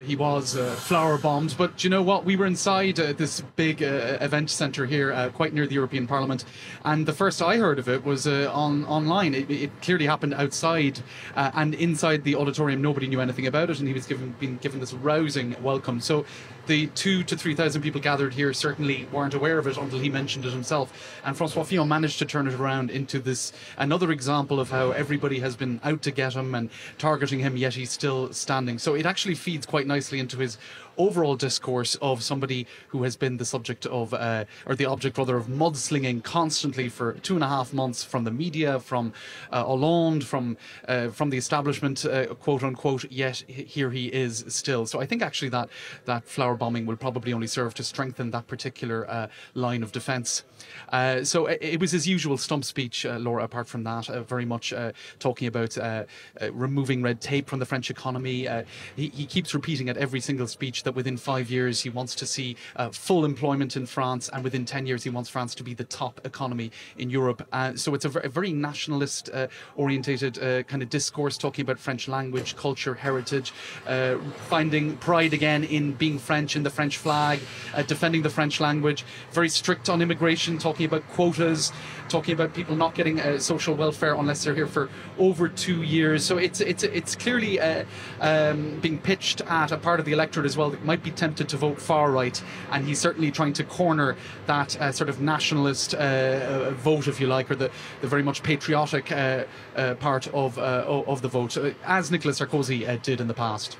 He was flower bombed, but you know what? We were inside this big event centre here, quite near the European Parliament, and the first I heard of it was online. It clearly happened outside, and inside the auditorium, nobody knew anything about it, and he was being given this rousing welcome. So the 2,000 to 3,000 people gathered here certainly weren't aware of it until he mentioned it himself. And François Fillon managed to turn it around into this another example of how everybody has been out to get him and targeting him, yet he's still standing. So it actually feeds quite nicely into his overall discourse of somebody who has been the subject of, or the object rather, of mudslinging constantly for 2.5 months from the media, from Hollande, from the establishment, quote unquote. Yet here he is still. So I think actually that flower bombing will probably only serve to strengthen that particular line of defence. So it was his usual stump speech, Laura. Apart from that, very much talking about removing red tape from the French economy. He keeps repeating at every single speech that within 5 years he wants to see full employment in France, and within 10 years he wants France to be the top economy in Europe. So it's a very nationalist orientated kind of discourse, talking about French language, culture, heritage, finding pride again in being French, in the French flag, defending the French language, very strict on immigration, talking about quotas, talking about people not getting social welfare unless they're here for over 2 years. So it's clearly being pitched at a part of the electorate as well that might be tempted to vote far right, and he's certainly trying to corner that sort of nationalist vote, if you like, or the very much patriotic part of the vote, as Nicolas Sarkozy did in the past.